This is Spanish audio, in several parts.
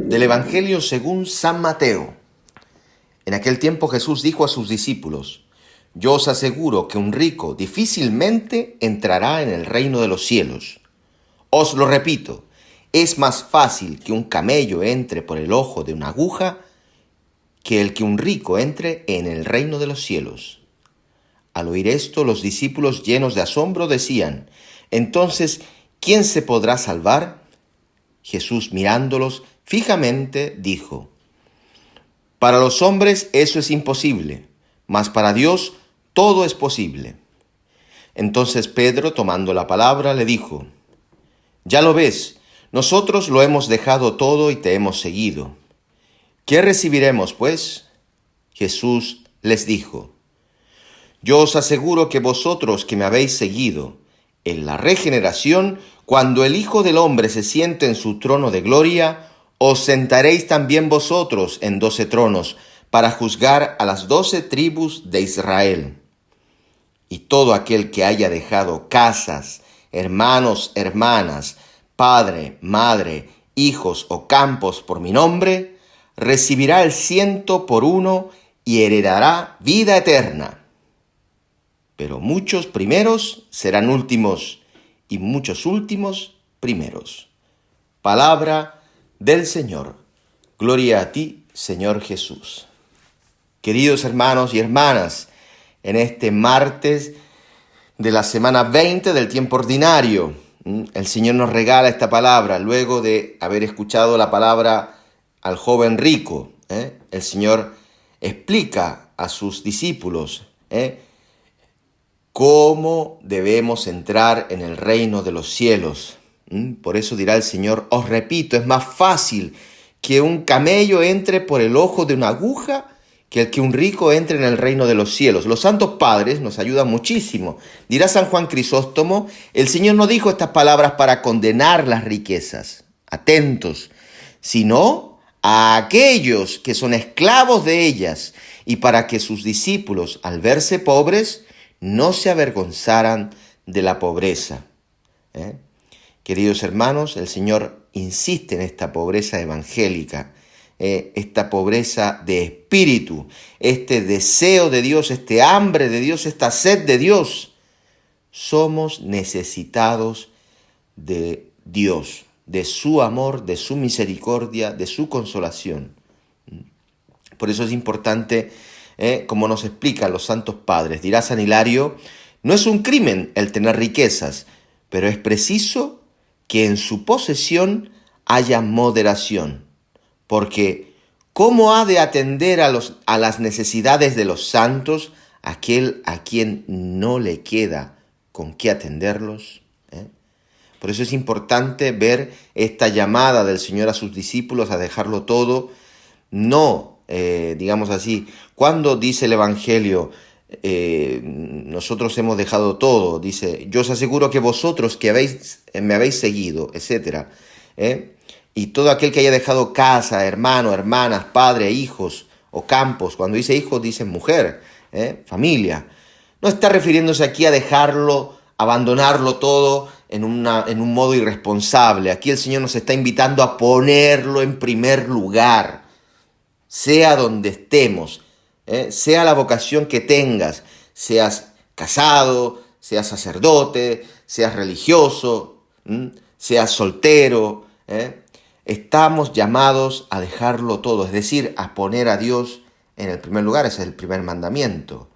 Del Evangelio según San Mateo. En aquel tiempo Jesús dijo a sus discípulos: Yo os aseguro que un rico difícilmente entrará en el reino de los cielos. Os lo repito, es más fácil que un camello entre por el ojo de una aguja que el que un rico entre en el reino de los cielos. Al oír esto, los discípulos, llenos de asombro, decían: Entonces, ¿quién se podrá salvar? Jesús, mirándolos fijamente, dijo: Para los hombres eso es imposible, mas para Dios todo es posible. Entonces Pedro, tomando la palabra, le dijo: Ya lo ves, nosotros lo hemos dejado todo y te hemos seguido. ¿Qué recibiremos, pues? Jesús les dijo: Yo os aseguro que vosotros que me habéis seguido, en la regeneración, cuando el Hijo del Hombre se siente en su trono de gloria, os sentaréis también vosotros en 12 tronos, para juzgar a las 12 tribus de Israel. Y todo aquel que haya dejado casas, hermanos, hermanas, padre, madre, hijos o campos por mi nombre, recibirá el 100 por 1 y heredará vida eterna. Pero muchos primeros serán últimos, y muchos últimos primeros. Palabra del Señor. Gloria a ti, Señor Jesús. Queridos hermanos y hermanas, en este martes de la semana 20 del tiempo ordinario, el Señor nos regala esta palabra luego de haber escuchado la palabra al joven rico. El Señor explica a sus discípulos cómo debemos entrar en el reino de los cielos. Por eso dirá el Señor: os repito, es más fácil que un camello entre por el ojo de una aguja que el que un rico entre en el reino de los cielos. Los santos padres nos ayudan muchísimo. Dirá San Juan Crisóstomo: el Señor no dijo estas palabras para condenar las riquezas, atentos, sino a aquellos que son esclavos de ellas, y para que sus discípulos, al verse pobres, no se avergonzaran de la pobreza. Queridos hermanos, el Señor insiste en esta pobreza evangélica, esta pobreza de espíritu, este deseo de Dios, este hambre de Dios, esta sed de Dios. Somos necesitados de Dios, de su amor, de su misericordia, de su consolación. Por eso es importante, como nos explican los santos padres. Dirá San Hilario: no es un crimen el tener riquezas, pero es preciso que en su posesión haya moderación, porque ¿cómo ha de atender a las necesidades de los santos aquel a quien no le queda con qué atenderlos? Por eso es importante ver esta llamada del Señor a sus discípulos a dejarlo todo. No, digamos así, cuando dice el Evangelio, nosotros hemos dejado todo, dice: yo os aseguro que vosotros que me habéis seguido, etc. Y todo aquel que haya dejado casa, hermano, hermanas, padre, hijos o campos. Cuando dice hijos, dice mujer, familia. No está refiriéndose aquí a dejarlo, abandonarlo todo en un modo irresponsable. Aquí el Señor nos está invitando a ponerlo en primer lugar, sea donde estemos, sea la vocación que tengas, seas casado, seas sacerdote, seas religioso, seas soltero. Estamos llamados a dejarlo todo, es decir, a poner a Dios en el primer lugar. Ese es el primer mandamiento.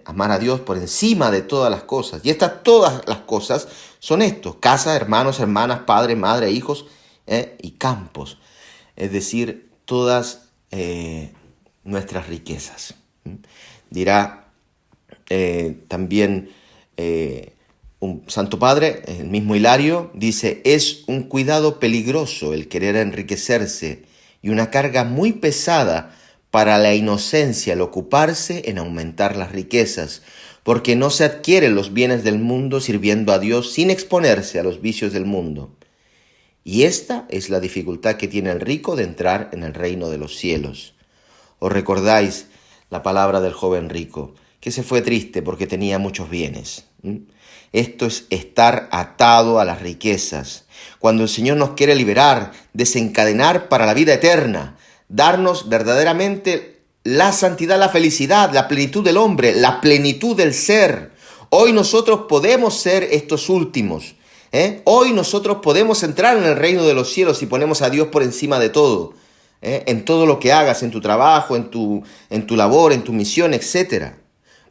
Amar a Dios por encima de todas las cosas. Y todas las cosas son estos: casa, hermanos, hermanas, padre, madre, hijos y campos. Es decir, todas nuestras riquezas. Dirá también un santo padre, el mismo Hilario, dice: es un cuidado peligroso el querer enriquecerse y una carga muy pesada para la inocencia el ocuparse en aumentar las riquezas, porque no se adquieren los bienes del mundo sirviendo a Dios sin exponerse a los vicios del mundo. Y esta es la dificultad que tiene el rico de entrar en el reino de los cielos. ¿Os recordáis la palabra del joven rico? que se fue triste porque tenía muchos bienes. Esto es estar atado a las riquezas. Cuando el Señor nos quiere liberar, desencadenar para la vida eterna, darnos verdaderamente la santidad, la felicidad, la plenitud del hombre, la plenitud del ser. Hoy nosotros podemos ser estos últimos. Hoy nosotros podemos entrar en el reino de los cielos si ponemos a Dios por encima de todo. En todo lo que hagas, en tu trabajo, en tu labor, en tu misión, etc.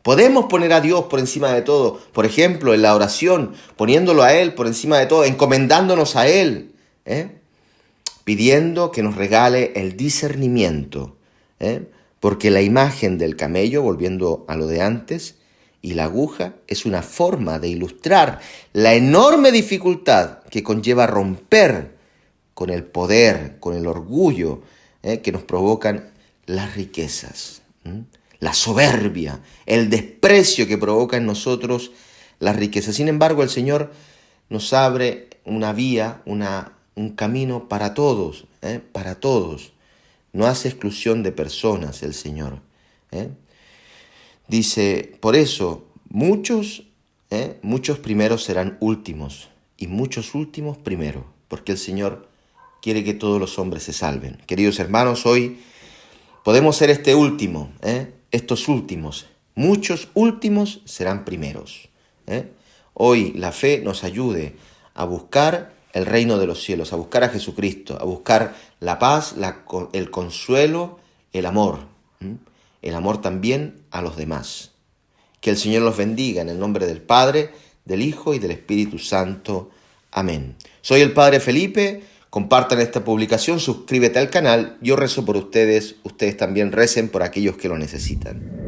Podemos poner a Dios por encima de todo. Por ejemplo, en la oración, poniéndolo a Él por encima de todo, encomendándonos a Él, pidiendo que nos regale el discernimiento, porque la imagen del camello, volviendo a lo de antes, y la aguja es una forma de ilustrar la enorme dificultad que conlleva romper con el poder, con el orgullo que nos provocan las riquezas, la soberbia, el desprecio que provoca en nosotros las riquezas. Sin embargo, el Señor nos abre una vía, un camino para todos, para todos. No hace exclusión de personas el Señor. Dice, por eso, muchos primeros serán últimos y muchos últimos primeros, porque el Señor quiere que todos los hombres se salven. Queridos hermanos, hoy podemos ser este último, estos últimos. Muchos últimos serán primeros. Hoy la fe nos ayude a buscar el reino de los cielos, a buscar a Jesucristo, a buscar la paz, el consuelo, el amor. El amor también a los demás. Que el Señor los bendiga en el nombre del Padre, del Hijo y del Espíritu Santo. Amén. Soy el Padre Felipe. Compartan esta publicación, suscríbete al canal. Yo rezo por ustedes, ustedes también recen por aquellos que lo necesitan.